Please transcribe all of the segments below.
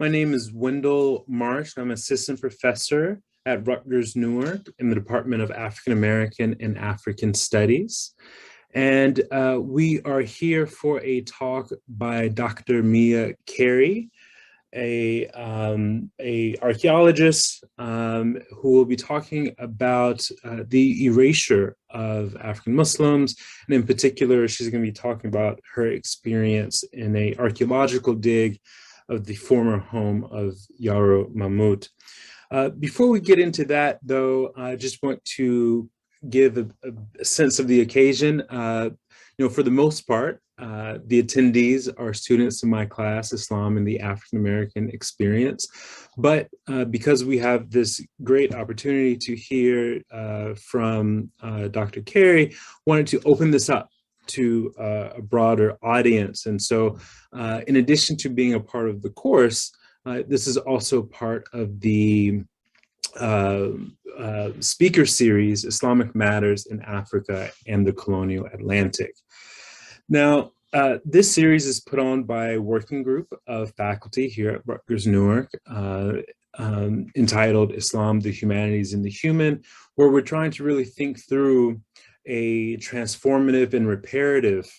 My name is Wendell Marsh. I'm assistant professor at Rutgers-Newark in the Department of African American and African Studies. And we are here for a talk by Dr. Mia Carey, a archaeologist who will be talking about the erasure of African Muslims. And in particular, she's going to be talking about her experience in an archaeological dig of the former home of Yarrow Mamout. Before we get into that, though, I just want to give a sense of the occasion. For the most part, the attendees are students in my class, Islam and the African American Experience. But because we have this great opportunity to hear from Dr. Carey, wanted to open this up to a broader audience. And so in addition to being a part of the course, this is also part of the speaker series, Islamic Matters in Africa and the Colonial Atlantic. Now, this series is put on by a working group of faculty here at Rutgers-Newark entitled Islam, the Humanities, and the Human, where we're trying to really think through a transformative and reparative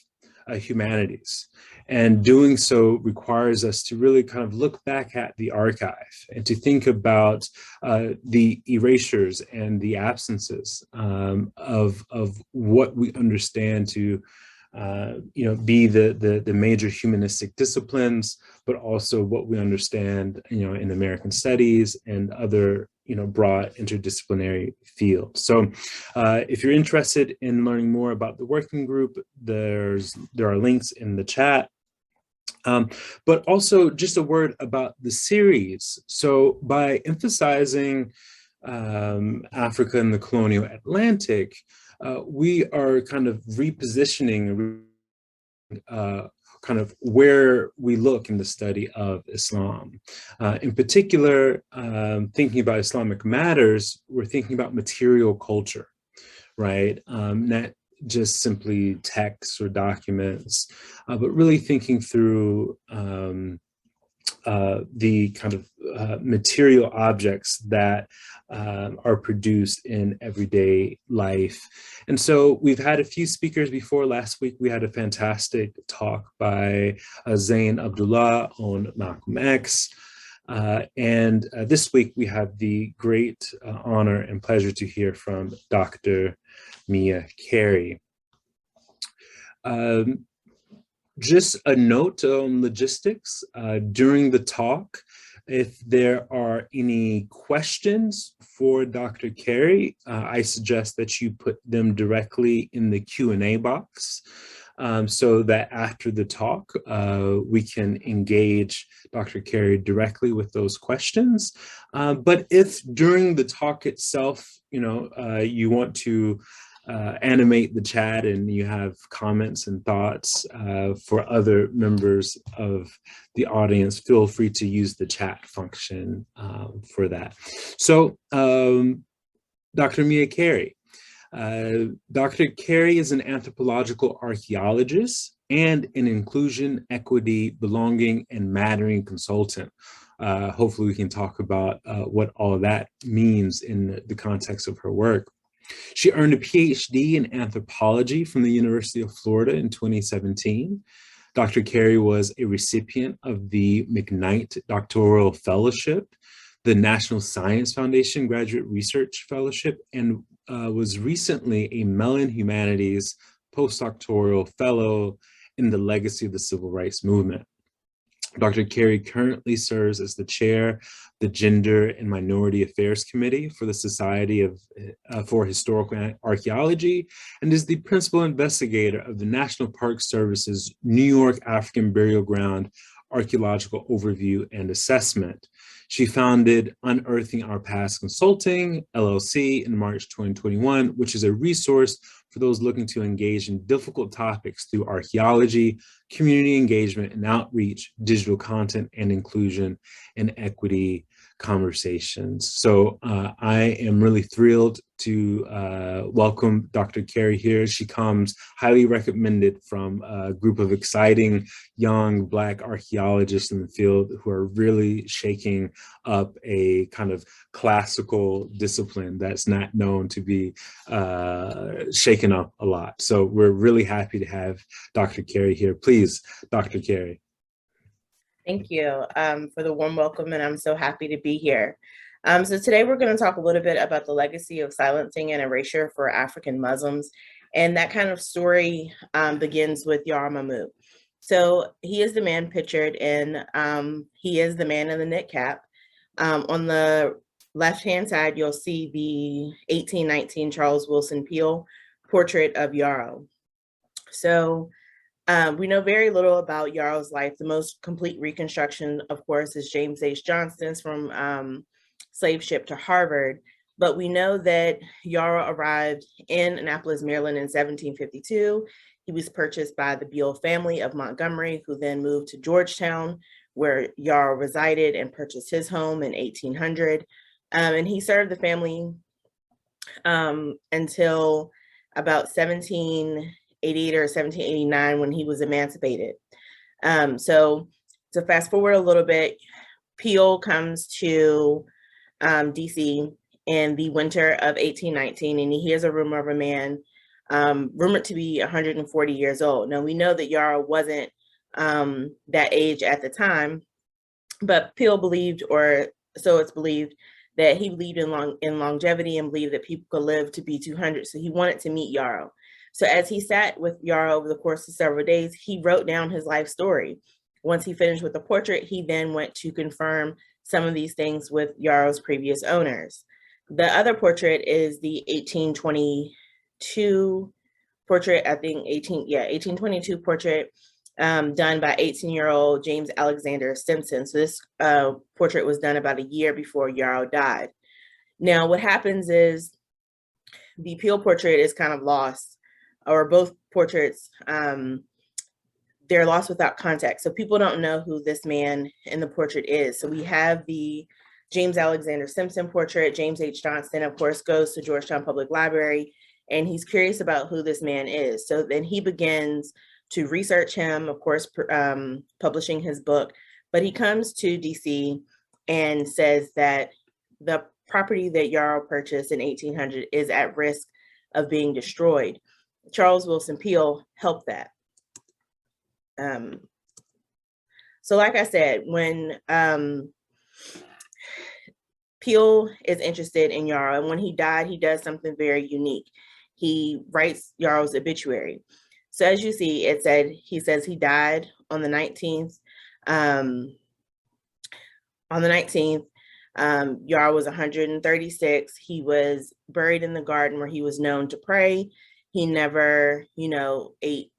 humanities. And doing so requires us to really kind of look back at the archive and to think about the erasures and the absences of what we understand to be the major humanistic disciplines, but also what we understand, in American studies and other, broad interdisciplinary fields. So if you're interested in learning more about the working group, there are links in the chat. But also just a word about the series. So by emphasizing Africa and the colonial Atlantic, we are kind of repositioning kind of where we look in the study of Islam. In particular, thinking about Islamic matters, we're thinking about material culture, right? Not just simply texts or documents, but really thinking through the kind of material objects that are produced in everyday life. And so we've had a few speakers before. Last week, we had a fantastic talk by Zain Abdullah on Malcolm X. And this week, we have the great honor and pleasure to hear from Dr. Mia Carey. Just a note on logistics. During the talk, if there are any questions for Dr. Carey, I suggest that you put them directly in the Q&A box so that after the talk, we can engage Dr. Carey directly with those questions. But if during the talk itself, you want to animate the chat and you have comments and thoughts for other members of the audience, feel free to use the chat function for that. So Dr. Mia Carey. Dr. Carey is an anthropological archaeologist and an inclusion, equity, belonging, and mattering consultant. Hopefully we can talk about what all that means in the context of her work. She earned a PhD in anthropology from the University of Florida in 2017. Dr. Carey was a recipient of the McKnight Doctoral Fellowship, the National Science Foundation Graduate Research Fellowship, and was recently a Mellon Humanities Postdoctoral Fellow in the Legacy of the Civil Rights Movement. Dr. Carey currently serves as the chair of the Gender and Minority Affairs Committee for the Society for Historical Archaeology and is the principal investigator of the National Park Service's New York African Burial Ground Archaeological Overview and Assessment. She founded Unearthing Our Past Consulting, LLC, in March 2021, which is a resource for those looking to engage in difficult topics through archaeology, community engagement and outreach, digital content and inclusion, and equity conversations. So I am really thrilled to welcome Dr. Carey here. She comes highly recommended from a group of exciting young Black archaeologists in the field who are really shaking up a kind of classical discipline that's not known to be shaken up a lot. So we're really happy to have Dr. Carey here. Please, Dr. Carey. Thank you for the warm welcome, and I'm so happy to be here. So today we're going to talk a little bit about the legacy of silencing and erasure for African Muslims. And that kind of story begins with Yarrow Mamout. So he is the man pictured in, he is the man in the knit cap. On the left-hand side, you'll see the 1819 Charles Willson Peale portrait of Yarrow. So we know very little about Yarrow's life. The most complete reconstruction, of course, is James H. Johnston's from slave ship to Harvard. But we know that Yarrow arrived in Annapolis, Maryland in 1752. He was purchased by the Beale family of Montgomery, who then moved to Georgetown, where Yarrow resided and purchased his home in 1800. And he served the family until about 1788 or 1789 when he was emancipated. So to fast forward a little bit, Peale comes to DC in the winter of 1819, and he hears a rumor of a man rumored to be 140 years old. Now we know that Yarrow wasn't that age at the time, but Peale believed, or so it's believed, that he believed in longevity and believed that people could live to be 200. So he wanted to meet Yarrow. So as he sat with Yarrow over the course of several days, he wrote down his life story. Once he finished with the portrait, he then went to confirm some of these things with Yarrow's previous owners. The other portrait is the 1822 portrait, I think 1822 portrait done by 18-year-old James Alexander Simpson. So this portrait was done about a year before Yarrow died. Now what happens is the Peale portrait is kind of lost, or both portraits, they're lost without context. So people don't know who this man in the portrait is. So we have the James Alexander Simpson portrait. James H. Johnston, of course, goes to Georgetown Public Library, and he's curious about who this man is. So then he begins to research him, of course, publishing his book, but he comes to DC and says that the property that Yarrow purchased in 1800 is at risk of being destroyed. Charles Willson Peale helped that. So like I said, when Peale is interested in Yarrow, and when he died, he does something very unique. He writes Yarrow's obituary. So as you see, it said, he says he died on the 19th. Yarrow was 136. He was buried in the garden where he was known to pray. He never, ate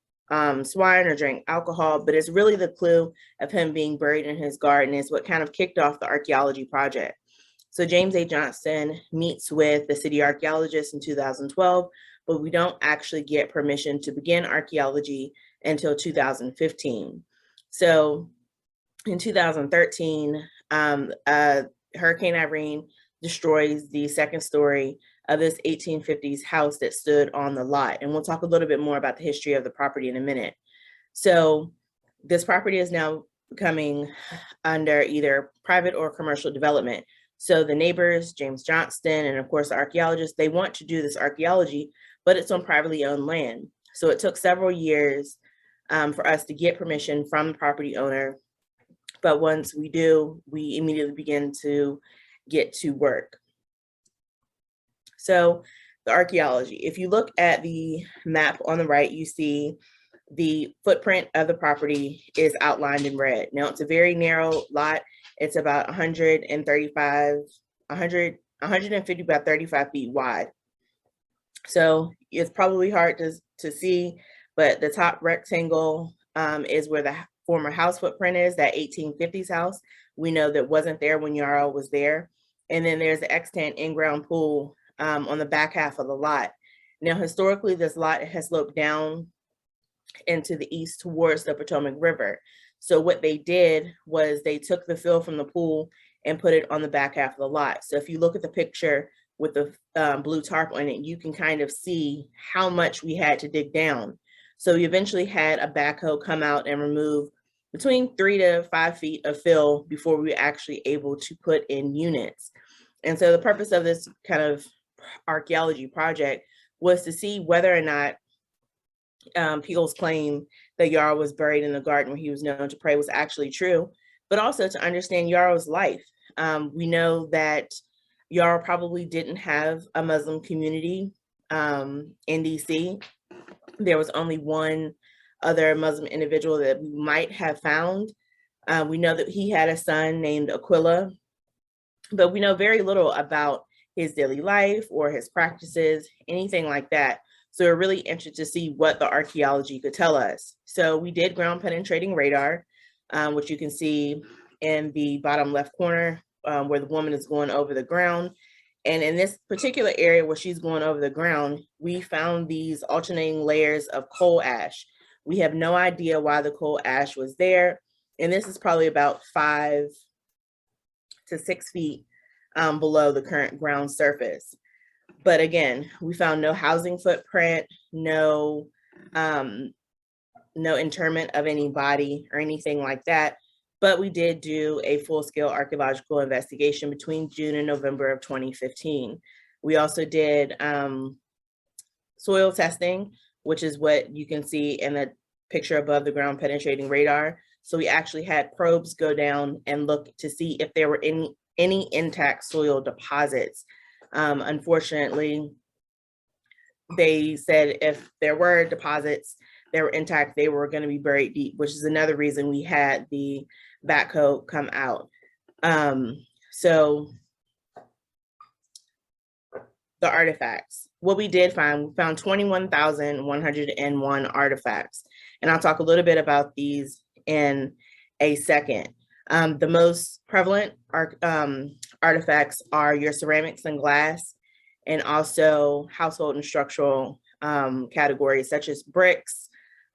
swine or drank alcohol, but it's really the clue of him being buried in his garden is what kind of kicked off the archaeology project. So James A. Johnston meets with the city archaeologist in 2012, but we don't actually get permission to begin archaeology until 2015. So in 2013, Hurricane Irene destroys the second story of this 1850s house that stood on the lot. And we'll talk a little bit more about the history of the property in a minute. So this property is now coming under either private or commercial development. So the neighbors, James Johnston, and of course the archaeologists, they want to do this archaeology, but it's on privately owned land. So it took several years for us to get permission from the property owner. But once we do, we immediately begin to get to work. So the archaeology, if you look at the map on the right, you see the footprint of the property is outlined in red. Now it's a very narrow lot. It's about 150 by 35 feet wide. So it's probably hard to see, but the top rectangle is where the former house footprint is, that 1850s house. We know that wasn't there when Yarrow was there. And then there's the extant in-ground pool on the back half of the lot. Now, historically, this lot has sloped down into the east towards the Potomac River. So what they did was they took the fill from the pool and put it on the back half of the lot. So if you look at the picture with the blue tarp on it, you can kind of see how much we had to dig down. So we eventually had a backhoe come out and remove between 3 to 5 feet of fill before we were actually able to put in units. And so the purpose of this kind of archaeology project was to see whether or not people's claim that Yarrow was buried in the garden where he was known to pray was actually true, but also to understand Yarrow's life. We know that Yarrow probably didn't have a Muslim community in DC. There was only one other Muslim individual that we might have found. We know that he had a son named Aquila, but we know very little about his daily life or his practices, anything like that. So we're really interested to see what the archaeology could tell us. So we did ground penetrating radar, which you can see in the bottom left corner where the woman is going over the ground. And in this particular area where she's going over the ground, we found these alternating layers of coal ash. We have no idea why the coal ash was there. And this is probably about 5 to 6 feet below the current ground surface. But again, we found no housing footprint, no interment of any body or anything like that. But we did do a full-scale archaeological investigation between June and November of 2015. We also did soil testing, which is what you can see in the picture above the ground penetrating radar. So we actually had probes go down and look to see if there were any intact soil deposits. Unfortunately, they said if there were deposits that were intact, they were going to be buried deep, which is another reason we had the backhoe come out. So the artifacts, what we did find, we found 21,101 artifacts. And I'll talk a little bit about these in a second. The most prevalent artifacts are your ceramics and glass, and also household and structural categories such as bricks,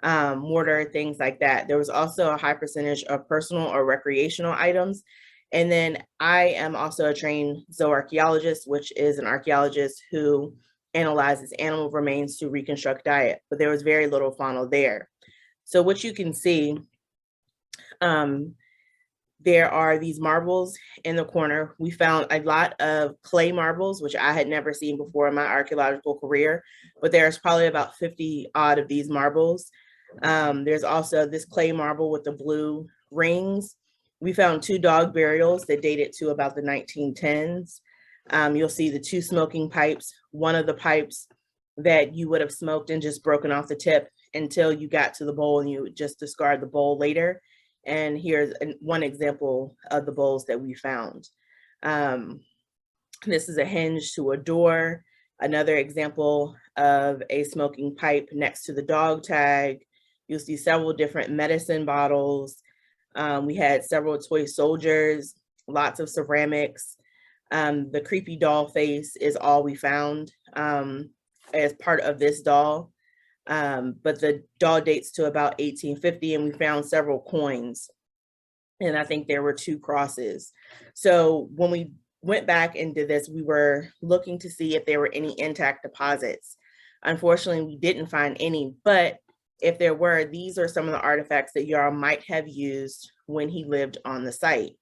mortar, things like that. There was also a high percentage of personal or recreational items. And then I am also a trained zooarchaeologist, which is an archaeologist who analyzes animal remains to reconstruct diet, but there was very little fauna there. So what you can see, there are these marbles in the corner. We found a lot of clay marbles, which I had never seen before in my archaeological career, but there's probably about 50 odd of these marbles. There's also this clay marble with the blue rings. We found 2 dog burials that dated to about the 1910s. You'll see the 2 smoking pipes, one of the pipes that you would have smoked and just broken off the tip until you got to the bowl and you would just discard the bowl later. And here's one example of the bowls that we found. This is a hinge to a door. Another example of a smoking pipe next to the dog tag. You'll see several different medicine bottles. We had several toy soldiers, lots of ceramics. The creepy doll face is all we found as part of this doll. But the doll dates to about 1850, and we found several coins. And I think there were 2 crosses. So when we went back and did this, we were looking to see if there were any intact deposits. Unfortunately, we didn't find any, but if there were, these are some of the artifacts that Yarrow might have used when he lived on the site.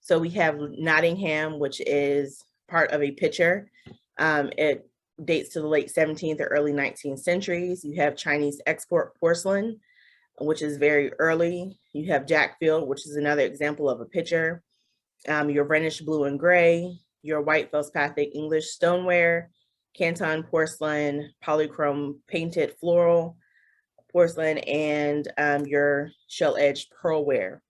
So we have Nottingham, which is part of a pitcher. It dates to the late 17th or early 19th centuries. You have Chinese export porcelain, which is very early. You have Jackfield, which is another example of a pitcher. Your Rhenish blue and gray, your white feldspathic English stoneware, Canton porcelain, polychrome painted floral porcelain, and your shell-edged pearlware.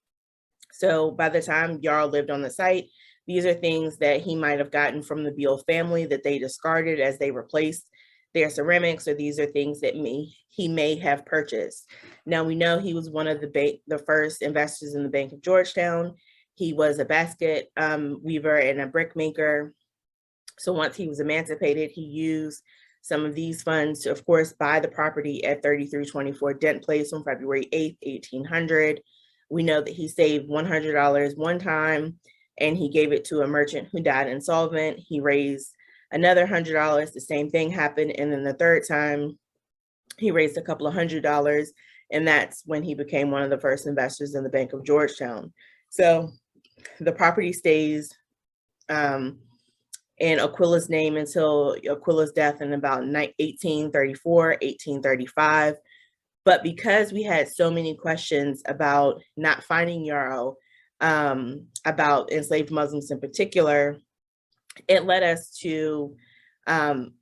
So by the time Yarrow lived on the site, these are things that he might have gotten from the Beale family that they discarded as they replaced their ceramics, or these are things that he may have purchased. Now we know he was one of the first investors in the Bank of Georgetown. He was a basket weaver and a brick maker. So once he was emancipated, he used some of these funds to, of course, buy the property at 3324 Dent Place on February 8th, 1800. We know that he saved $100 one time and he gave it to a merchant who died insolvent. He raised another $100. The same thing happened. And then the third time, he raised a couple of $100. And that's when he became one of the first investors in the Bank of Georgetown. So the property stays in Aquila's name until Aquila's death in about 1834, 1835. But because we had so many questions about not finding Yarrow, about enslaved Muslims in particular, it led us to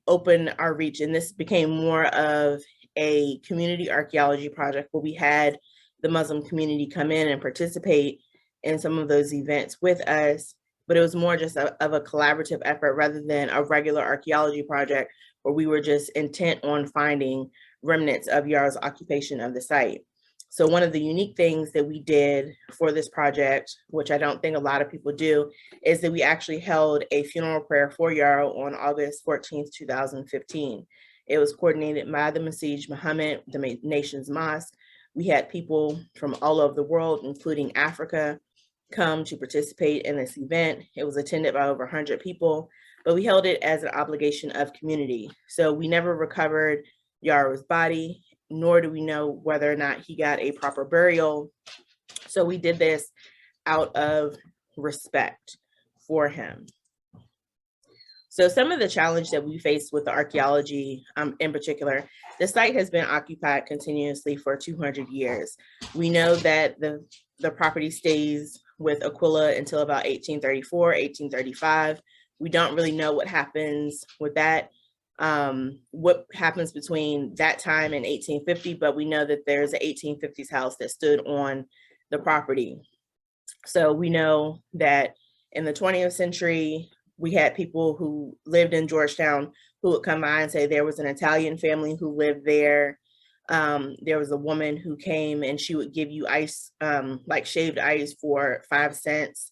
open our reach. And this became more of a community archaeology project where we had the Muslim community come in and participate in some of those events with us. But it was more just of a collaborative effort rather than a regular archaeology project where we were just intent on finding remnants of Yarrow's occupation of the site. So one of the unique things that we did for this project, which I don't think a lot of people do, is that we actually held a funeral prayer for Yarrow on August 14th, 2015. It was coordinated by the Masjid Muhammad, the nation's mosque. We had people from all over the world, including Africa, come to participate in this event. It was attended by over 100 people, but we held it as an obligation of community. So we never recovered Yarrow's body, nor do we know whether or not he got a proper burial. So we did this out of respect for him. So some of the challenge that we faced with the archaeology in particular, the site has been occupied continuously for 200 years. We know that the property stays with Aquila until about 1834, 1835. We don't really know what happens with that, what happens between that time and 1850, but we know that there's an 1850s house that stood on the property. So we know that in the 20th century, we had people who lived in Georgetown who would come by and say there was an Italian family who lived there. There was a woman who came and she would give you ice, like shaved ice for 5 cents.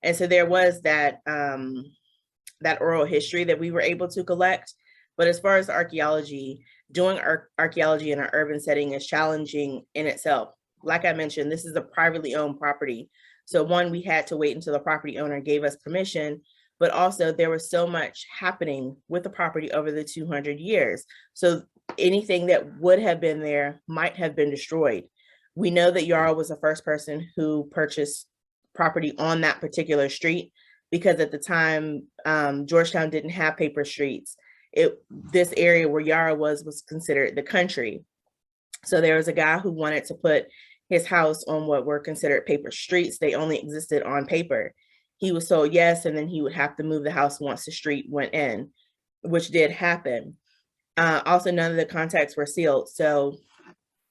And so there was that, that oral history that we were able to collect. But as far as archaeology, doing archaeology in an urban setting is challenging in itself. Like I mentioned, this is a privately owned property. So one, we had to wait until the property owner gave us permission, but also there was so much happening with the property over the 200 years. So anything that would have been there might have been destroyed. We know that Yarrow was the first person who purchased property on that particular street because at the time, Georgetown didn't have paper streets. This area where Yarrow was considered the country. So there was a guy who wanted to put his house on what were considered paper streets. They only existed on paper. He was told yes, and then he would have to move the house once the street went in, which did happen. Also, none of the contacts were sealed. So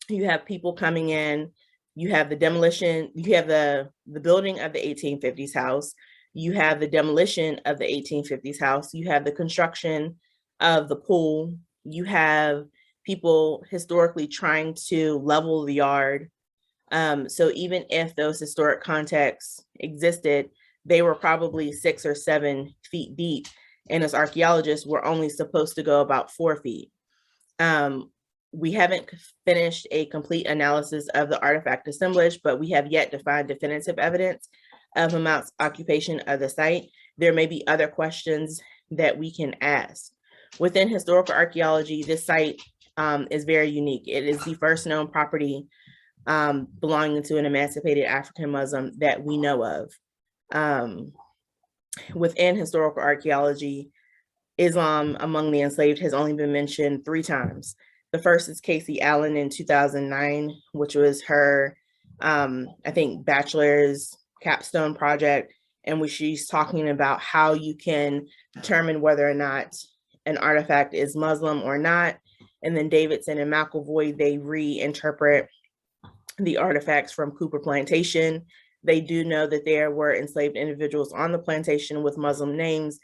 you have people coming in, you have the demolition, you have the building of the 1850s house, you have the demolition of the 1850s house, you have the construction of the pool, you have people historically trying to level the yard. So even if those historic contexts existed, they were probably 6 or 7 feet deep. And as archaeologists, we're only supposed to go about 4 feet. We haven't finished a complete analysis of the artifact assemblage, but we have yet to find definitive evidence of Mamout's occupation of the site. There may be other questions that we can ask. Within historical archaeology, this site is very unique. It is the first known property belonging to an emancipated African Muslim that we know of. Within historical archaeology, Islam among the enslaved has only been mentioned 3 times. The first is Casey Allen in 2009, which was her, I think, bachelor's capstone project, in which she's talking about how you can determine whether or not an artifact is Muslim or not. And then Davidson and McElvoy, they reinterpret the artifacts from Cooper Plantation. They do know that there were enslaved individuals on the plantation with Muslim names.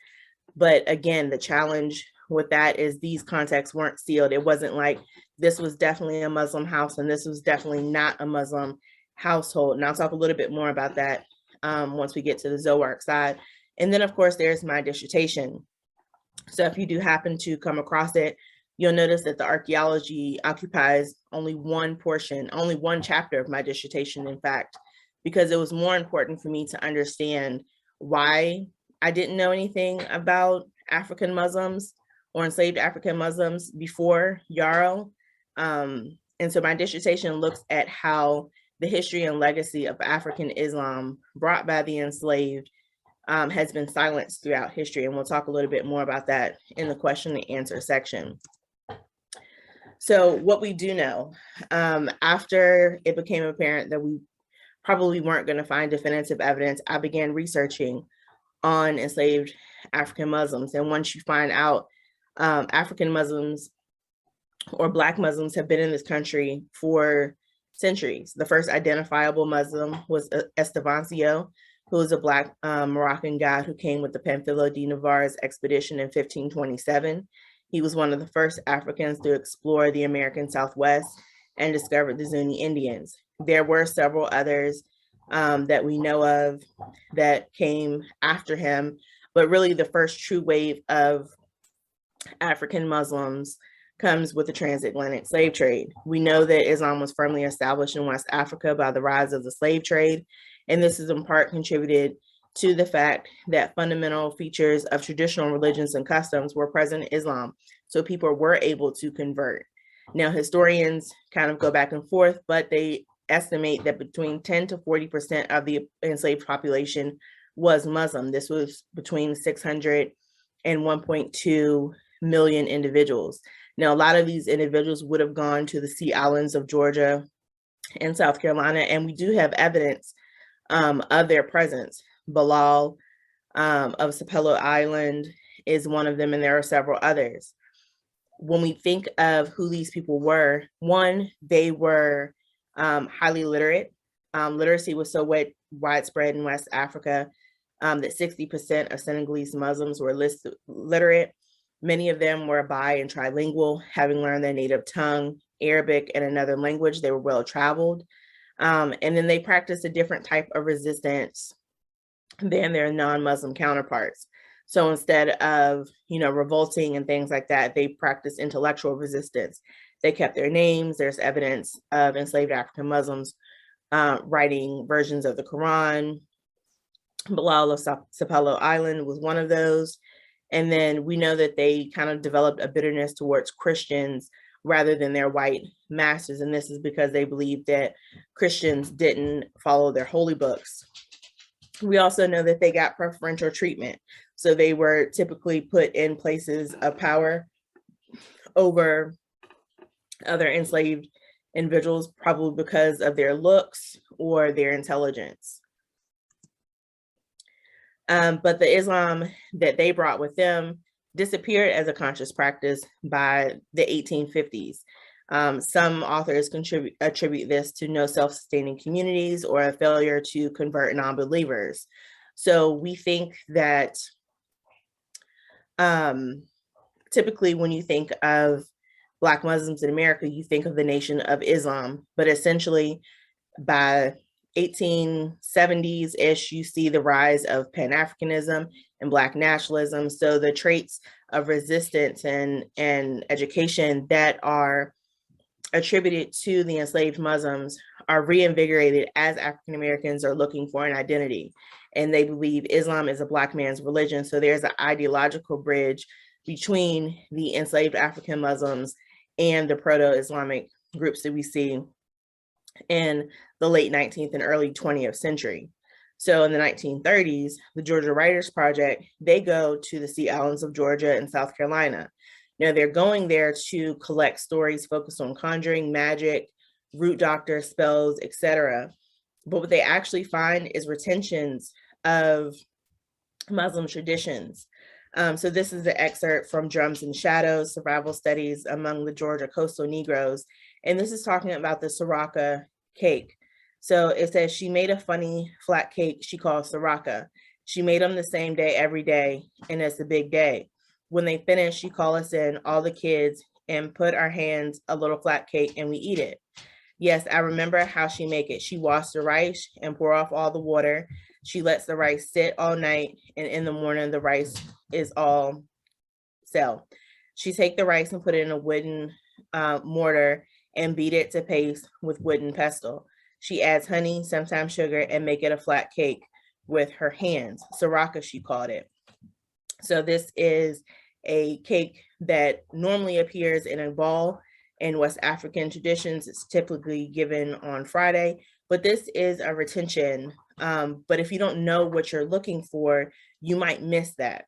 But again, the challenge with that is these contexts weren't sealed. It wasn't like this was definitely a Muslim house and this was definitely not a Muslim household. And I'll talk a little bit more about that once we get to the Zoark side. And then of course, there's my dissertation. So if you do happen to come across it, you'll notice that the archaeology occupies only one portion, only one chapter of my dissertation, in fact, because it was more important for me to understand why I didn't know anything about African Muslims or enslaved African Muslims before Yarrow. And so my dissertation looks at how the history and legacy of African Islam brought by the enslaved has been silenced throughout history. And we'll talk a little bit more about that in the question and answer section. So what we do know, after it became apparent that we probably weren't going to find definitive evidence, I began researching on enslaved African Muslims. And once you find out African Muslims or Black Muslims have been in this country for centuries. The first identifiable Muslim was Estevancio, who was a Black Moroccan guide who came with the Pamphilo de Navarre's expedition in 1527. He was one of the first Africans to explore the American Southwest and discovered the Zuni Indians. There were several others that we know of that came after him, but really the first true wave of African Muslims comes with the transatlantic slave trade. We know that Islam was firmly established in West Africa by the rise of the slave trade, and this is in part contributed to the fact that fundamental features of traditional religions and customs were present in Islam, so people were able to convert. Now, historians kind of go back and forth, but they estimate that between 10 to 40% of the enslaved population was Muslim. This was between 600 and 1.2 million individuals. Now, a lot of these individuals would have gone to the Sea Islands of Georgia and South Carolina, and we do have evidence of their presence. Bilal of Sapelo Island is one of them, and there are several others. When we think of who these people were, one, they were highly literate. Literacy was so widespread in West Africa that 60% of Senegalese Muslims were literate. Many of them were bi and trilingual, having learned their native tongue, Arabic, and another language. They were well-traveled. And then they practiced a different type of resistance than their non-Muslim counterparts. So instead of, revolting and things like that, they practiced intellectual resistance. They kept their names. There's evidence of enslaved African Muslims writing versions of the Quran. Bilal of Sapelo Island was one of those. And then we know that they kind of developed a bitterness towards Christians rather than their white masters. And this is because they believed that Christians didn't follow their holy books. We also know that they got preferential treatment. So they were typically put in places of power over other enslaved individuals, probably because of their looks or their intelligence. But the Islam that they brought with them disappeared as a conscious practice by the 1850s. Some authors attribute this to no self-sustaining communities or a failure to convert non-believers. So we think that typically when you think of Black Muslims in America, you think of the Nation of Islam, but essentially by 1870s-ish, you see the rise of Pan-Africanism and Black nationalism. So the traits of resistance and education that are attributed to the enslaved Muslims are reinvigorated as African Americans are looking for an identity. And they believe Islam is a Black man's religion. So there's an ideological bridge between the enslaved African Muslims and the proto-Islamic groups that we see in the late 19th and early 20th century. So in the 1930s, the Georgia Writers Project, they go to the Sea Islands of Georgia and South Carolina. Now they're going there to collect stories focused on conjuring, magic, root doctor, spells, etc. But what they actually find is retentions of Muslim traditions. So this is the excerpt from Drums and Shadows, Survival Studies Among the Georgia Coastal Negroes. And this is talking about the Soraka cake. So it says, she made a funny flat cake she called Soraka. She made them the same day every day, and it's a big day. When they finish, she call us in, all the kids, and put our hands a little flat cake and we eat it. Yes, I remember how she make it. She washed the rice and pour off all the water. She lets the rice sit all night, and in the morning, the rice is all sell. She take the rice and put it in a wooden mortar and beat it to paste with wooden pestle. She adds honey, sometimes sugar, and make it a flat cake. with her hands. Saraka, she called it. So this is a cake that normally appears in a ball. In West African traditions, it's typically given on Friday, but this is a retention. But if you don't know what you're looking for, you might miss that.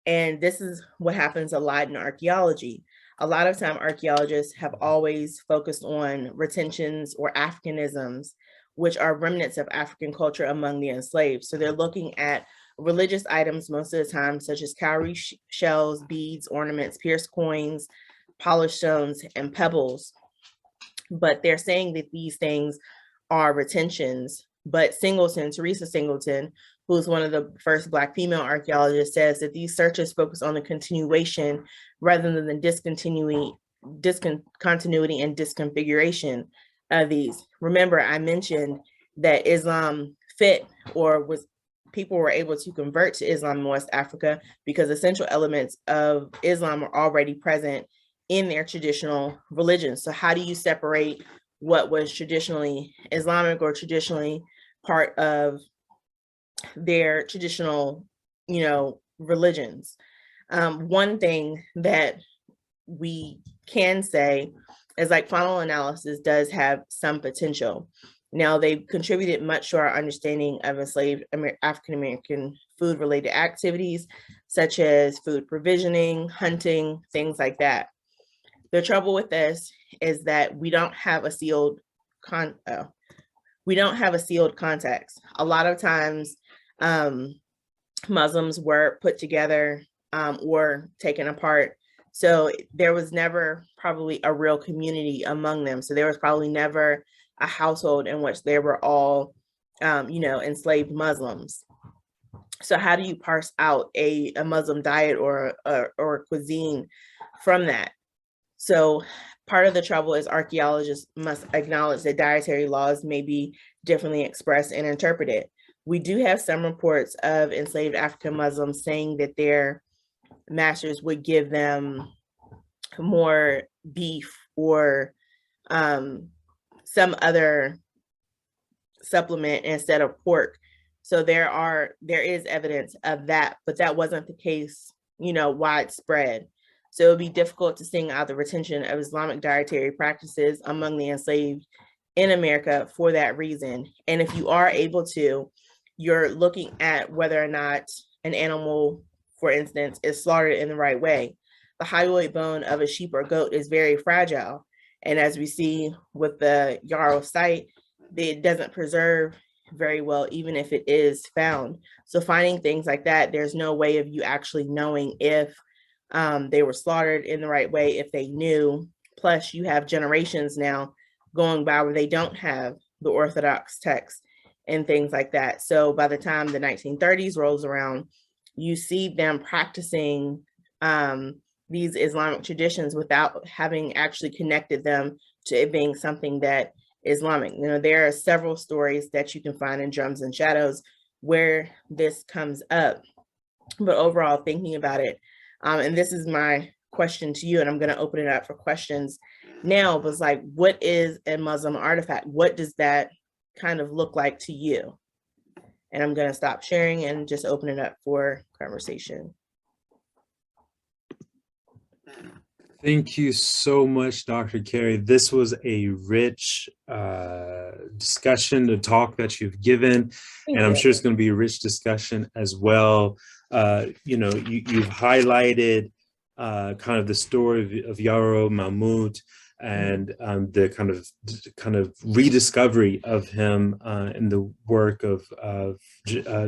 And this is what happens a lot in archaeology. A lot of time archaeologists have always focused on retentions or Africanisms, which are remnants of African culture among the enslaved. So they're looking at religious items most of the time, such as cowrie shells, beads, ornaments, pierced coins, polished stones, and pebbles. But they're saying that these things are retentions. But Singleton, Teresa Singleton, who's one of the first Black female archaeologists, says that these searches focus on the continuation rather than the discontinuity and disconfiguration of these. Remember, I mentioned that Islam fit, or was, people were able to convert to Islam in West Africa because essential elements of Islam are already present in their traditional religion. So how do you separate what was traditionally Islamic or traditionally part of their traditional, religions? One thing that we can say is, like, faunal analysis does have some potential. Now, they've contributed much to our understanding of enslaved African-American food-related activities, such as food provisioning, hunting, things like that. The trouble with this is that we don't have a sealed context. A lot of times, Muslims were put together or taken apart. So there was never probably a real community among them. So there was probably never a household in which they were all, enslaved Muslims. So how do you parse out a Muslim diet or cuisine from that? So part of the trouble is archaeologists must acknowledge that dietary laws may be differently expressed and interpreted. We do have some reports of enslaved African Muslims saying that their masters would give them more beef or some other supplement instead of pork. So there is evidence of that, but that wasn't the case, widespread. So it would be difficult to single out the retention of Islamic dietary practices among the enslaved in America for that reason. And if you are able to, you're looking at whether or not an animal, for instance, is slaughtered in the right way. The hyoid bone of a sheep or goat is very fragile. And as we see with the Yarrow site, it doesn't preserve very well, even if it is found. So finding things like that, there's no way of you actually knowing if they were slaughtered in the right way, if they knew. Plus, you have generations now going by where they don't have the Orthodox text and things like that. So by the time the 1930s rolls around, you see them practicing these Islamic traditions without having actually connected them to it being something that Islamic. There are several stories that you can find in Drums and Shadows where this comes up. But overall, thinking about it, and this is my question to you, and I'm going to open it up for questions now, was like, what is a Muslim artifact? What does that kind of look like to you? And I'm going to stop sharing and just open it up for conversation. Thank you so much, Dr. Carey. This was a rich discussion, the talk that you've given, and I'm sure it's going to be a rich discussion as well. You've highlighted kind of the story of Yarrow Mamout and the kind of rediscovery of him in the work of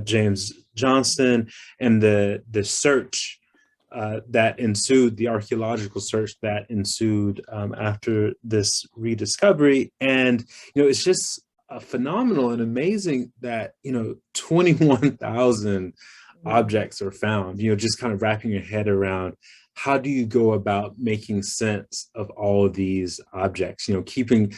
James Johnston, and the search that ensued, the archaeological search that ensued after this rediscovery. And it's just phenomenal and amazing that 21,000 objects are found. Just kind of wrapping your head around, how do you go about making sense of all of these objects, keeping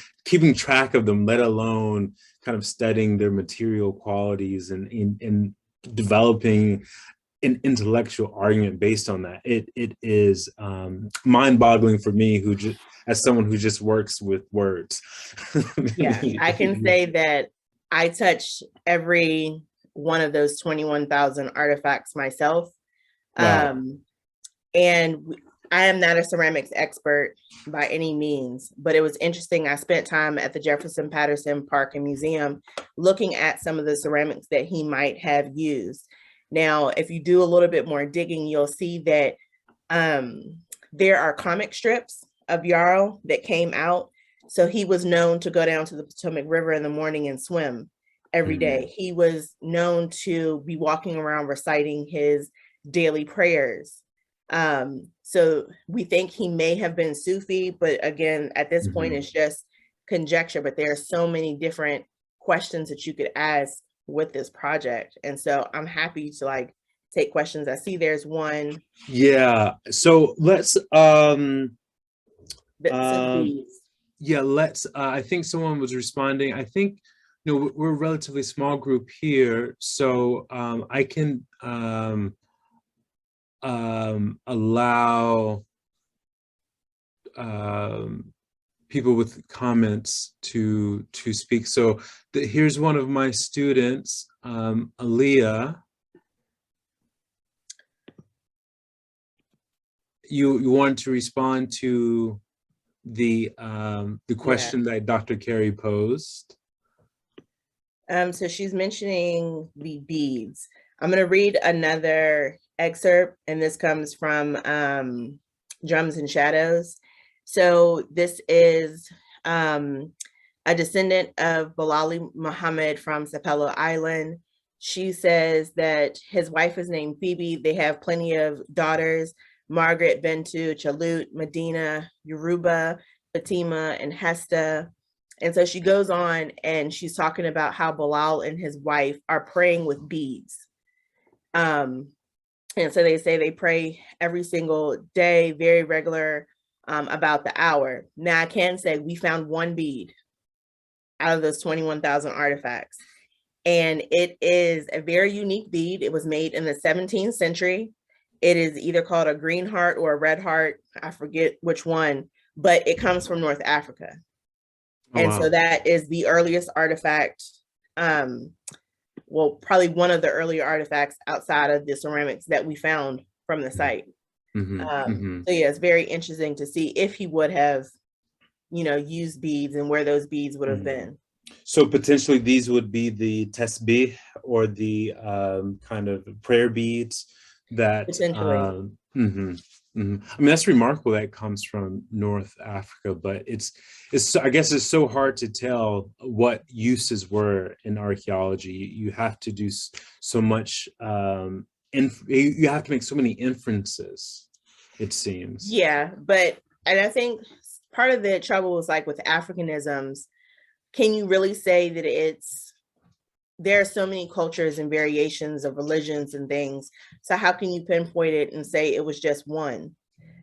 track of them, let alone kind of studying their material qualities and developing an intellectual argument based on that. It is mind-boggling for me, as someone who just works with words. Yeah, I can say that I touch every one of those 21,000 artifacts myself. Wow. And I am not a ceramics expert by any means, but it was interesting. I spent time at the Jefferson Patterson Park and Museum looking at some of the ceramics that he might have used. Now, if you do a little bit more digging, you'll see that there are comic strips of Yarrow that came out. So he was known to go down to the Potomac River in the morning and swim every day. He was known to be walking around reciting his daily prayers. So we think he may have been Sufi, but again, at this point, it's just conjecture. But there are so many different questions that you could ask with this project. And so I'm happy to like take questions. I see there's one. Yeah. So let's yeah, let's I think someone was responding. I think, you know, we're a relatively small group here, so I can allow people with comments to speak. So here's one of my students, Aaliyah. You want to respond to the question that Dr. Carey posed? So she's mentioning the beads. I'm going to read another excerpt, and this comes from Drums and Shadows. So this is a descendant of Bilali Muhammad from Sapelo Island. She says that his wife is named Phoebe. They have plenty of daughters: Margaret, Bentu, Chalut, Medina, Yoruba, Fatima, and Hesta. And so she goes on and she's talking about how Bilal and his wife are praying with beads. And so they say they pray every single day, very regular, about the hour. Now I can say we found one bead out of those 21,000 artifacts. And it is a very unique bead. It was made in the 17th century. It is either called a green heart or a red heart. I forget which one, but it comes from North Africa. Oh, and wow. So that is the earliest artifact, well, probably one of the earlier artifacts outside of the ceramics that we found from the site. So yeah, it's very interesting to see if he would have, you know, used beads and where those beads would have been. So potentially these would be the tesbih, or the kind of prayer beads that potentially. I mean, that's remarkable that it comes from North Africa, but it's I guess it's so hard to tell what uses were in archaeology. You have to do so much, you have to make so many inferences, it seems. Yeah, and I think part of the trouble is like with Africanisms, can you really say that there are so many cultures and variations of religions and things. So how can you pinpoint it and say it was just one?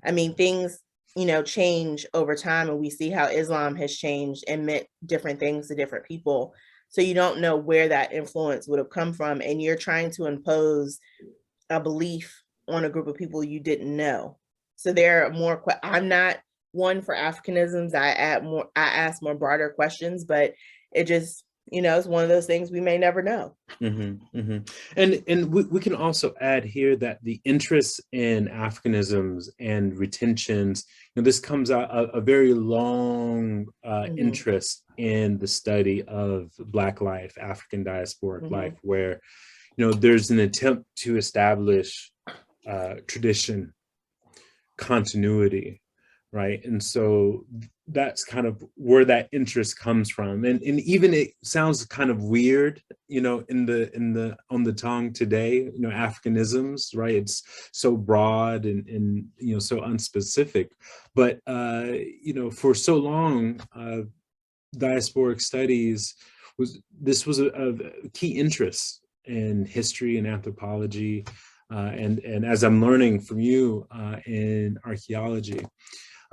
I mean, things, you know, change over time, and we see how Islam has changed and meant different things to different people. So you don't know where that influence would have come from, and you're trying to impose a belief on a group of people you didn't know. So there are more, I'm not one for Africanisms. I ask more broader questions, but it just, you know, it's one of those things we may never know. And we can also add here that the interest in Africanisms and retentions, you know, this comes out a very long interest in the study of Black life, African diasporic life, where, you know, there's an attempt to establish tradition, continuity, right? And so that's kind of where that interest comes from. And even it sounds kind of weird, you know, on the tongue today, you know, Africanisms, right? It's so broad and you know, so unspecific. But you know, for so long, diasporic studies was a key interest in history and anthropology, and as I'm learning from you in archaeology.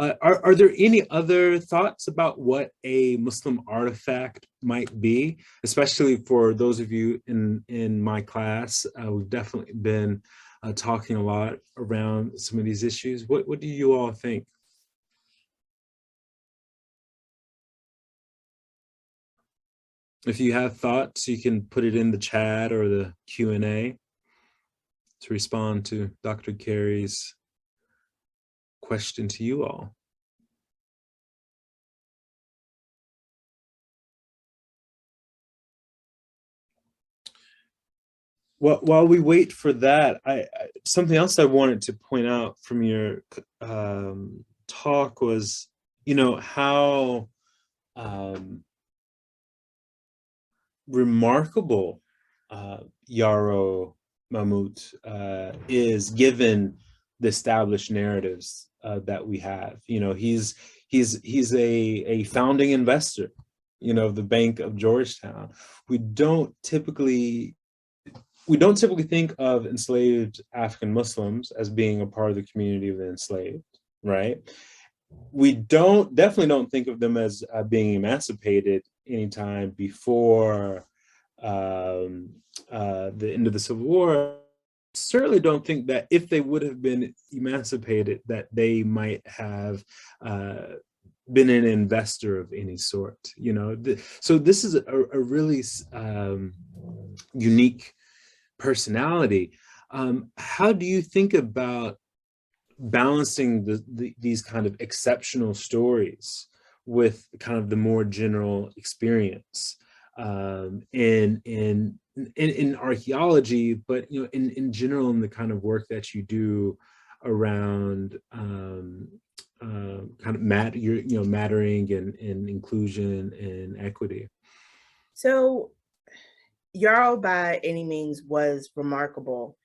Are there any other thoughts about what a Muslim artifact might be, especially for those of you in my class? We've definitely been talking a lot around some of these issues. What do you all think? If you have thoughts, you can put it in the chat or the Q&A to respond to Dr. Carey's question to you all. Well, while we wait for that, something else I wanted to point out from your talk was, how remarkable Yarrow Mamout is, given the established narratives that we have. He's a founding investor, of the Bank of Georgetown. We don't typically think of enslaved African Muslims as being a part of the community of the enslaved, right? We definitely don't think of them as being emancipated anytime before the end of the Civil War. Certainly don't think that if they would have been emancipated, that they might have been an investor of any sort. So this is a really unique personality. How do you think about balancing these kind of exceptional stories with kind of the more general experience in archaeology, but in general, in the kind of work that you do around kind of mattering and inclusion and equity? So Yarrow by any means was remarkable.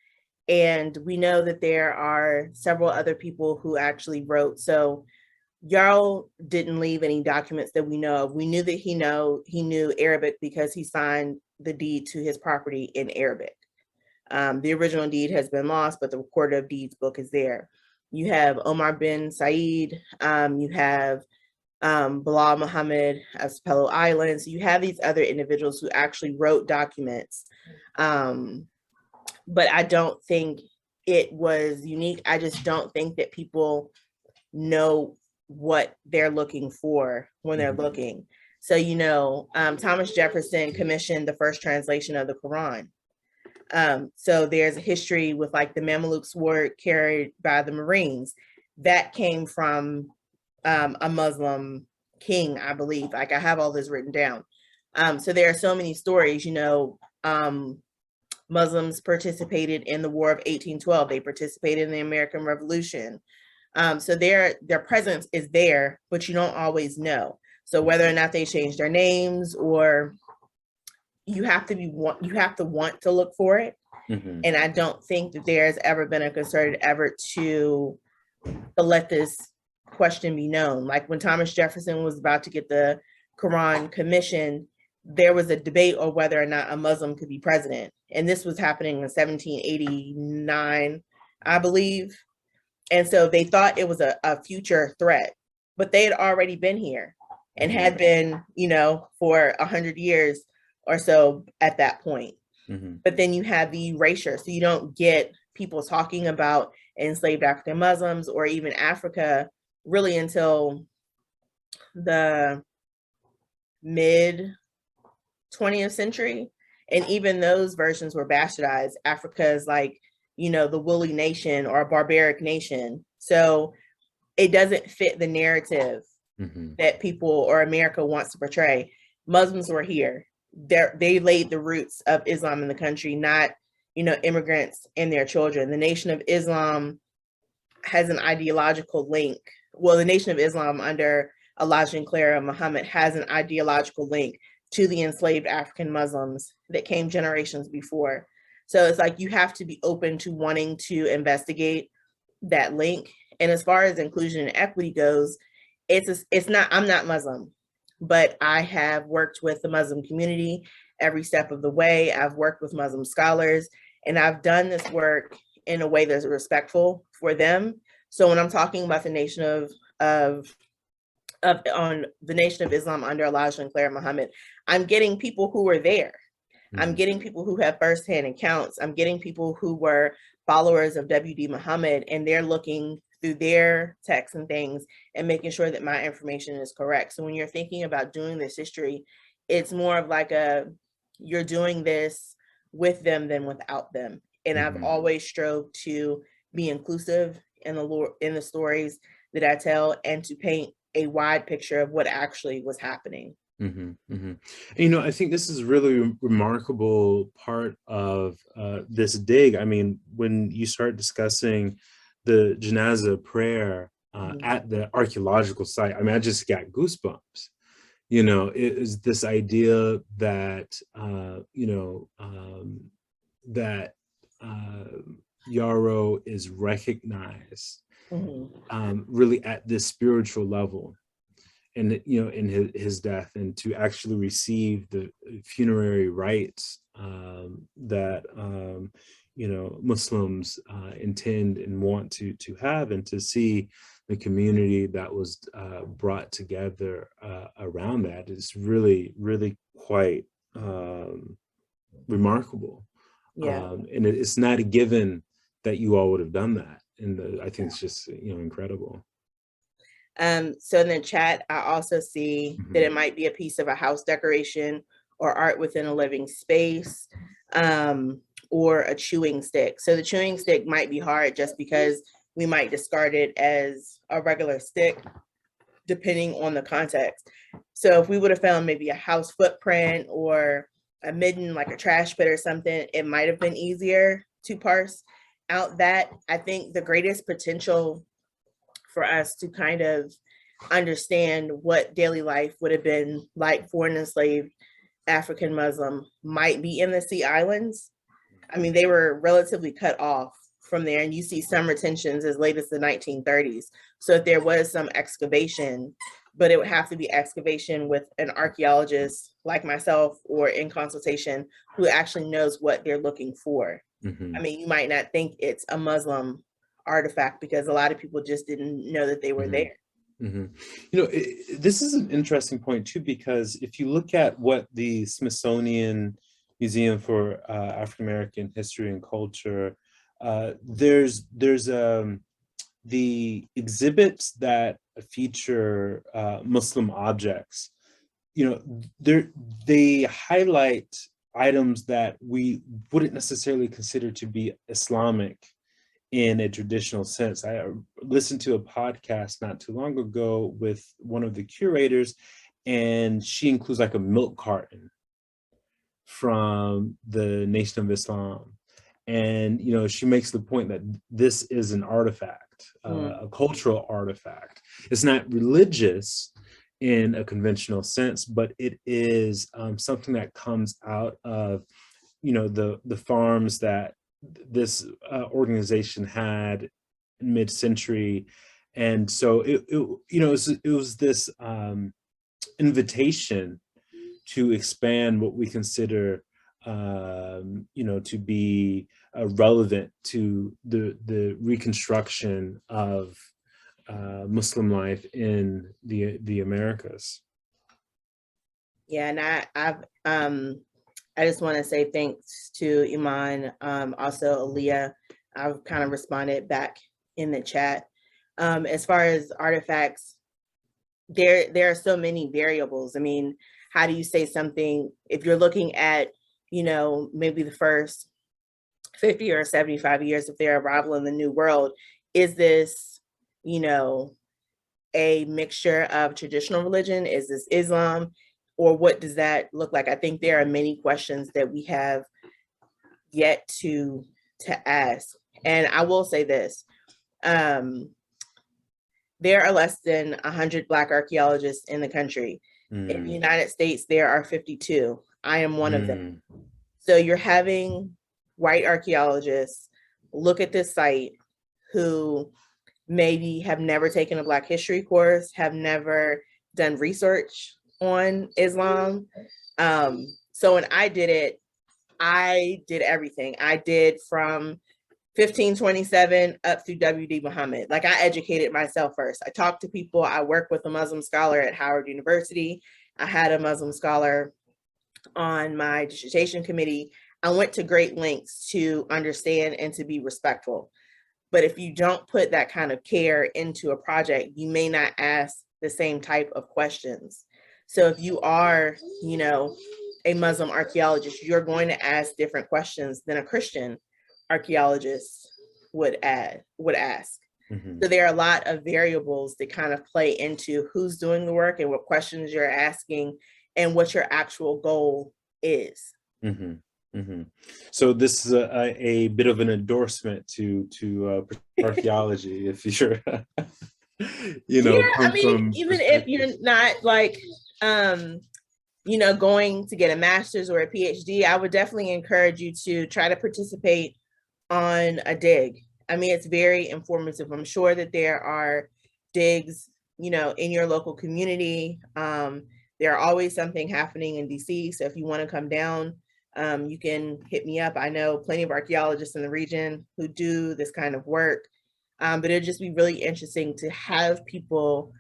And we know that there are several other people who actually wrote. So Yarrow didn't leave any documents that we know of. We knew that he knew Arabic because he signed the deed to his property in Arabic. The original deed has been lost, but the Record of Deeds book is there. You have Omar bin Said, you have Bilal Muhammad of Sapelo Islands. You have these other individuals who actually wrote documents. But I don't think it was unique. I just don't think that people know what they're looking for when they're looking. So, Thomas Jefferson commissioned the first translation of the Quran. So there's a history with like the Mamelukes were carried by the Marines. That came from a Muslim king, I believe. Like I have all this written down. So there are so many stories, Muslims participated in the War of 1812. They participated in the American Revolution. So their presence is there, but you don't always know. So whether or not they change their names, or you have to want to look for it. Mm-hmm. And I don't think that there's ever been a concerted effort to let this question be known. Like when Thomas Jefferson was about to get the Quran commissioned, there was a debate on whether or not a Muslim could be president. And this was happening in 1789, I believe. And so they thought it was a future threat, but they had already been here and had been, for 100 years or so at that point. Mm-hmm. But then you have the erasure. So you don't get people talking about enslaved African Muslims or even Africa really until the mid 20th century. And even those versions were bastardized. Africa is like, the woolly nation or a barbaric nation. So it doesn't fit the narrative that people or America wants to portray. Muslims were here. They laid the roots of Islam in the country, not, immigrants and their children. The Nation of Islam has an ideological link. Well, the Nation of Islam under Elijah and Clara Muhammad has an ideological link to the enslaved African Muslims that came generations before. So it's like you have to be open to wanting to investigate that link. And as far as inclusion and equity goes, I'm not Muslim, but I have worked with the Muslim community every step of the way. I've worked with Muslim scholars, and I've done this work in a way that's respectful for them. So when I'm talking about the Nation on the Nation of Islam under Elijah and Clara Muhammad, I'm getting people who were there. I'm getting people who have firsthand accounts. I'm getting people who were followers of W.D. Muhammad, and they're looking through their texts and things and making sure that my information is correct. So when you're thinking about doing this history, it's more of like you're doing this with them than without them. And I've always strove to be inclusive in the stories that I tell, and to paint a wide picture of what actually was happening. And, I think this is really a remarkable part of this dig. I mean, when you start discussing the Janaza prayer at the archaeological site, I mean, I just got goosebumps. It is this idea that, that Yarrow is recognized really at this spiritual level, and in his death, and to actually receive the funerary rites that Muslims intend and want to have, and to see the community that was brought together around that is really, really quite remarkable. Yeah. And it's not a given that you all would have done that, and I think it's just incredible. So in the chat, I also see that it might be a piece of a house decoration or art within a living space, or a chewing stick. So the chewing stick might be hard just because we might discard it as a regular stick, depending on the context. So if we would have found maybe a house footprint or a midden, like a trash pit or something, it might have been easier to parse out that. I think the greatest potential for us to kind of understand what daily life would have been like for an enslaved African Muslim might be in the Sea Islands. I mean, they were relatively cut off from there, and you see some retentions as late as the 1930s. So if there was some excavation, but it would have to be excavation with an archaeologist like myself, or in consultation, who actually knows what they're looking for. I mean, you might not think it's a Muslim artifact because a lot of people just didn't know that they were there. This is an interesting point too, because if you look at what the Smithsonian Museum for African American History and Culture, there's the exhibits that feature Muslim objects. They highlight items that we wouldn't necessarily consider to be Islamic in a traditional sense. I listened to a podcast not too long ago with one of the curators, and she includes like a milk carton from the Nation of Islam. And, she makes the point that this is an artifact, a cultural artifact. It's not religious in a conventional sense, but it is something that comes out of, the farms that this organization had in mid-century. And so it was this invitation to expand what we consider to be relevant to the reconstruction of Muslim life in the Americas. Yeah, and I just want to say thanks to Iman, also Aaliyah. I've kind of responded back in the chat. As far as artifacts, there are so many variables. I mean, how do you say something if you're looking at, maybe the first 50 or 75 years of their arrival in the New World? Is this, a mixture of traditional religion? Is this Islam? Or what does that look like? I think there are many questions that we have yet to ask. And I will say this, there are less than 100 Black archaeologists in the country. In the United States, there are 52. I am one of them. So you're having white archaeologists look at this site who maybe have never taken a Black history course, have never done research on Islam. So when I did it, I did everything. I did from 1527 up through W.D. Muhammad. Like, I educated myself first. I talked to people. I worked with a Muslim scholar at Howard University. I had a Muslim scholar on my dissertation committee. I went to great lengths to understand and to be respectful. But if you don't put that kind of care into a project, you may not ask the same type of questions. So if you are, you know, a Muslim archaeologist, you're going to ask different questions than a Christian archaeologist would ask. Mhm. So there are a lot of variables that kind of play into who's doing the work and what questions you're asking and what your actual goal is. Mhm. Mhm. So this is a bit of an endorsement to archaeology, if you're, Yeah, I come mean, from even if perspective. you're not like, you know, going to get a master's or a PhD, I would definitely encourage you to try to participate on a dig. I mean, it's very informative. I'm sure that there are digs, you know, in your local community. There are always something happening in DC. So if you want to come down, you can hit me up. I know plenty of archaeologists in the region who do this kind of work. But it'd just be really interesting to have people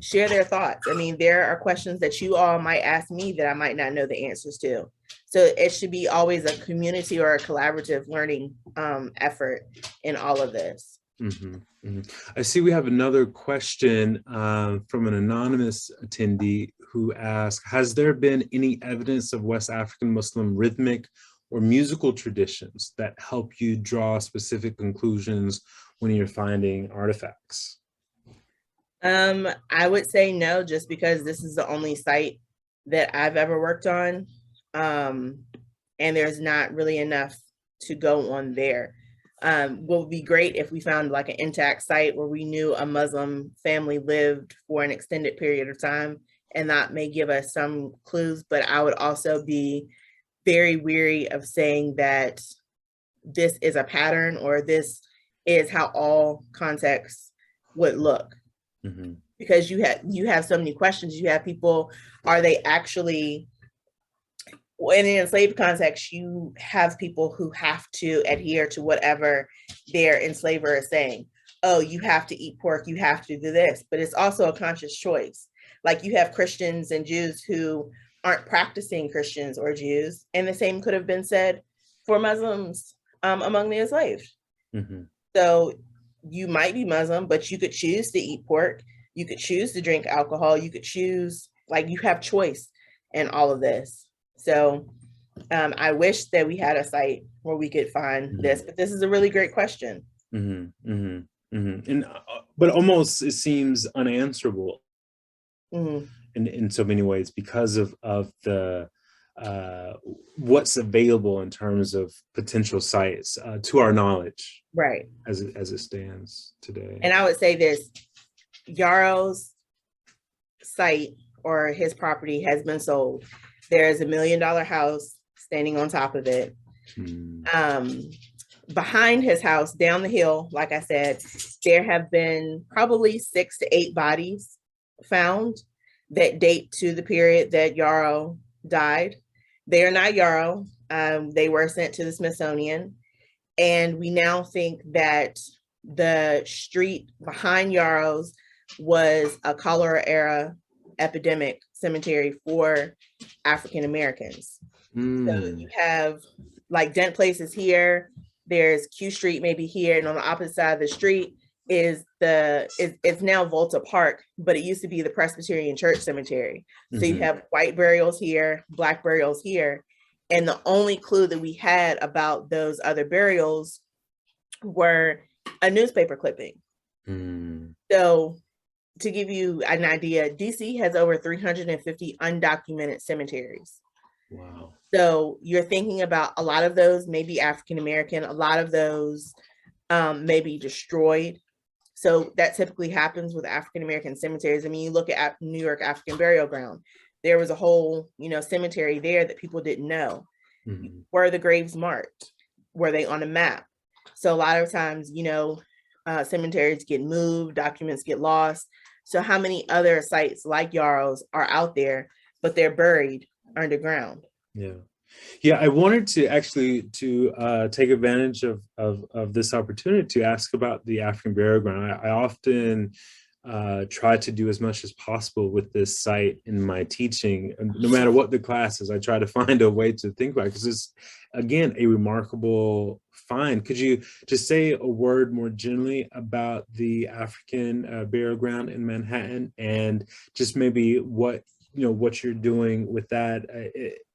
share their thoughts. I mean, there are questions that you all might ask me that I might not know the answers to. So it should be always a community or a collaborative learning effort in all of this. Mhm. Mhm. I see we have another question from an anonymous attendee who asks, has there been any evidence of West African Muslim rhythmic or musical traditions that help you draw specific conclusions when you're finding artifacts? I would say no, just because this is the only site that I've ever worked on. And there's not really enough to go on there. What would be great if we found like an intact site where we knew a Muslim family lived for an extended period of time, and that may give us some clues, but I would also be very weary of saying that this is a pattern or this is how all contexts would look. Mm-hmm. Because you have so many questions. You have people, are they actually, in an enslaved context, you have people who have to adhere to whatever their enslaver is saying. Oh, you have to eat pork, you have to do this, but it's also a conscious choice. Like you have Christians and Jews who aren't practicing Christians or Jews, and the same could have been said for Muslims among the enslaved. Mm-hmm. So you might be Muslim, but you could choose to eat pork, you could choose to drink alcohol, you could choose, like you have choice in all of this. So I wish that we had a site where we could find this, but this is a really great question. Mm-hmm. Mm-hmm. Mm-hmm. And but almost it seems unanswerable Mhm. in so many ways because of the what's available in terms of potential sites to our knowledge, Right. as it stands today. And I would say this, Yarrow's site or his property has been sold. There is $1 million house standing on top of it. Behind his house, down the hill, like I said, there have been probably 6 to 8 bodies found that date to the period that Yarrow died. They are not Yarrow. They were sent to the Smithsonian. And we now think that the street behind Yarrow's was a cholera era epidemic cemetery for African Americans. So you have like Dent Place is here. There's Q Street maybe here, and on the opposite side of the street is it's now Volta Park, but it used to be the Presbyterian Church Cemetery. So you have white burials here, black burials here, and the only clue that we had about those other burials were a newspaper clipping. So to give you an idea, DC has over 350 undocumented cemeteries. Wow. So you're thinking about a lot of those may be African American, a lot of those may be destroyed. So that typically happens with African American cemeteries. I mean, you look at New York African Burial Ground. There was a whole, cemetery there that people didn't know. Were the graves marked? Were they on a map? So a lot of times, cemeteries get moved, documents get lost. So how many other sites like Yarrow's are out there, but they're buried underground? Yeah, I wanted to actually take advantage of this opportunity to ask about the African burial ground. I often try to do as much as possible with this site in my teaching. And no matter what the class is, I try to find a way to think about it, because it's, again, a remarkable find. Could you just say a word more generally about the African burial ground in Manhattan, and just maybe what you're doing with that,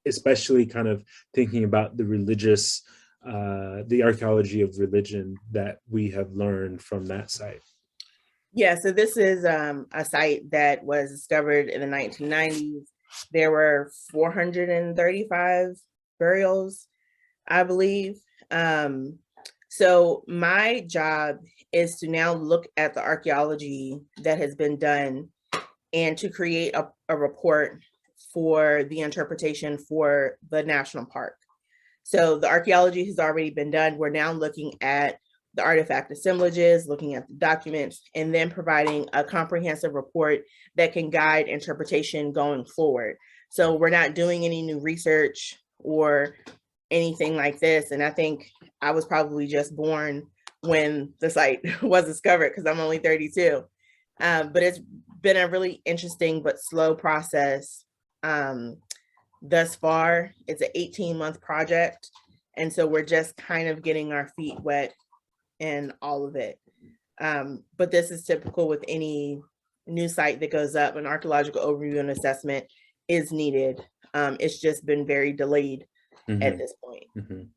especially kind of thinking about the religious, the archaeology of religion that we have learned from that site? Yeah, so this is a site that was discovered in the 1990s. There were 435 burials, I believe. So my job is to now look at the archaeology that has been done and to create a report for the interpretation for the national park. So the archaeology has already been done. We're now looking at the artifact assemblages, looking at the documents, and then providing a comprehensive report that can guide interpretation going forward. So we're not doing any new research or anything like this. And I think I was probably just born when the site was discovered, because I'm only 32. But it's been a really interesting but slow process thus far. It's an 18-month project. And so we're just kind of getting our feet wet in all of it. But this is typical with any new site that goes up. An archaeological overview and assessment is needed. It's just been very delayed at this point.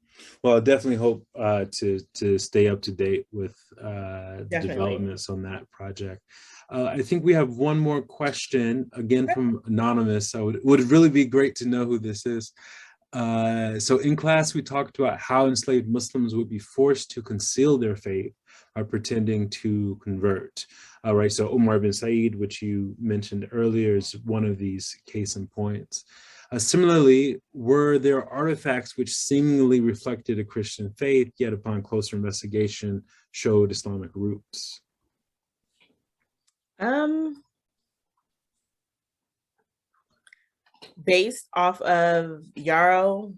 Well, I definitely hope to stay up to date with the developments on that project. I think we have one more question, again from Anonymous. So it would really be great to know who this is. So in class, we talked about how enslaved Muslims would be forced to conceal their faith by pretending to convert. Right, so Omar bin Said, which you mentioned earlier, is one of these case in points. Similarly, were there artifacts which seemingly reflected a Christian faith, yet upon closer investigation showed Islamic roots? Based off of Yarrow,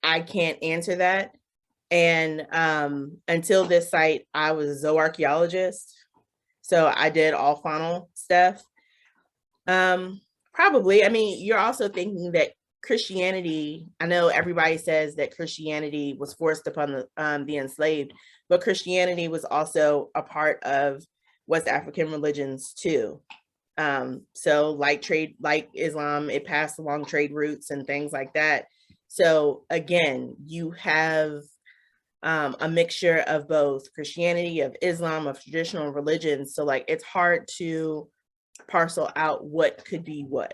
I can't answer that. And until this site, I was a zooarchaeologist. So I did all faunal stuff. Probably. I mean, you're also thinking that Christianity, I know everybody says that Christianity was forced upon the enslaved, but Christianity was also a part of West African religions too. So like Islam, it passed along trade routes and things like that. So again, you have a mixture of both Christianity, of Islam, of traditional religions. So like, it's hard to parcel out what could be what.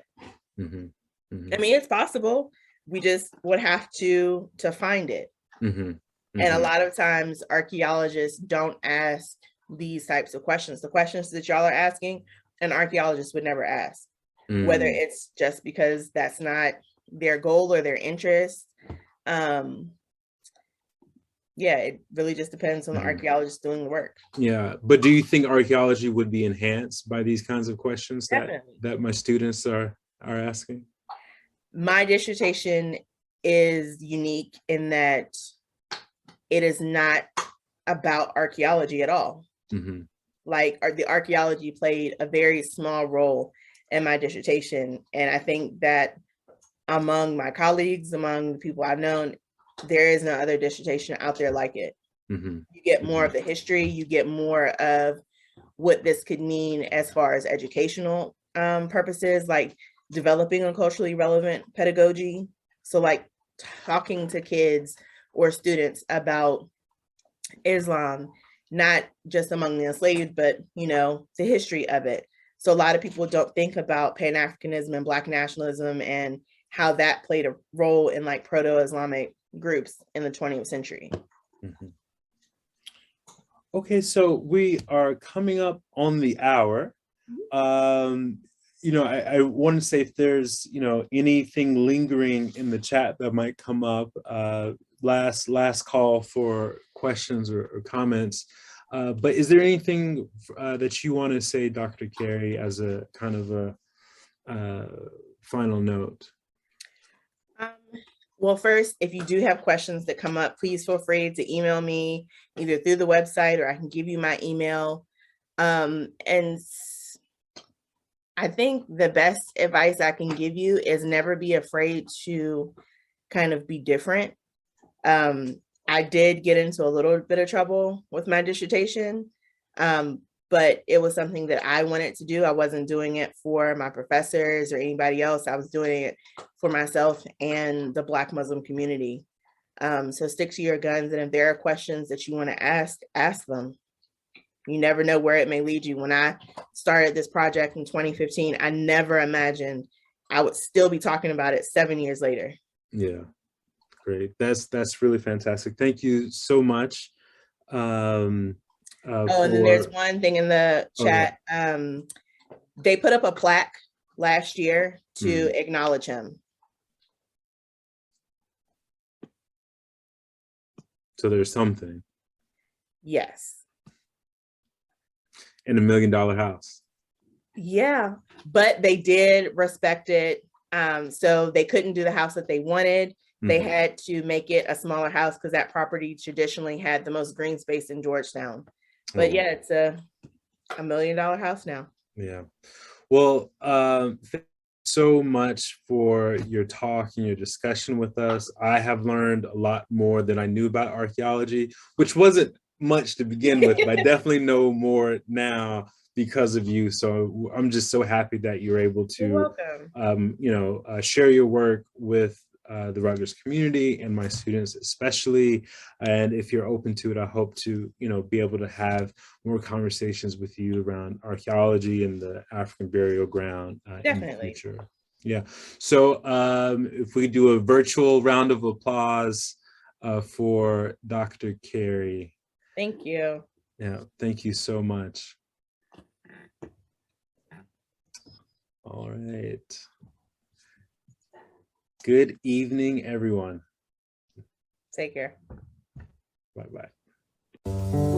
I mean, it's possible. We just would have to find it. And a lot of times archaeologists don't ask these types of questions. The questions that y'all are asking, an archaeologist would never ask, whether it's just because that's not their goal or their interest. Yeah, it really just depends on the archaeologist doing the work. Yeah, but do you think archaeology would be enhanced by these kinds of questions that my students are asking? My dissertation is unique in that it is not about archaeology at all. Like the archaeology played a very small role in my dissertation. And I think that among my colleagues, among the people I've known, there is no other dissertation out there like it. You get more of the history, you get more of what this could mean as far as educational purposes, like developing a culturally relevant pedagogy. So like talking to kids or students about Islam, not just among the enslaved, but the history of it. So a lot of people don't think about Pan-Africanism and Black nationalism and how that played a role in like proto-Islamic groups in the 20th century. Okay, so we are coming up on the hour. I want to say if there's anything lingering in the chat that might come up, last call for questions or comments. But is there anything that you want to say, Dr. Carey, as a kind of a final note? Well, first, if you do have questions that come up, please feel free to email me either through the website or I can give you my email. And I think the best advice I can give you is never be afraid to kind of be different. I did get into a little bit of trouble with my dissertation, but it was something that I wanted to do. I wasn't doing it for my professors or anybody else. I was doing it for myself and the Black Muslim community. So stick to your guns, and if there are questions that you want to ask them. You never know where it may lead you. When I started this project in 2015, I never imagined I would still be talking about it 7 years later. Yeah, great. That's really fantastic. Thank you so much. And then there's one thing in the chat. Okay. They put up a plaque last year to acknowledge him. So there's something. Yes. In $1 million house. Yeah, but they did respect it. So they couldn't do the house that they wanted. They had to make it a smaller house because that property traditionally had the most green space in Georgetown. But yeah, it's a $1 million house now. Yeah. Well, thank you so much for your talk and your discussion with us. I have learned a lot more than I knew about archaeology, which wasn't much to begin with, but I definitely know more now because of you. So I'm just so happy that you're able to, share your work with the Rutgers community and my students especially. And if you're open to it, I hope to, be able to have more conversations with you around archaeology and the African burial ground in the future. Yeah. So if we do a virtual round of applause for Dr. Carey. Thank you. Yeah, thank you so much. All right. Good evening, everyone. Take care. Bye-bye.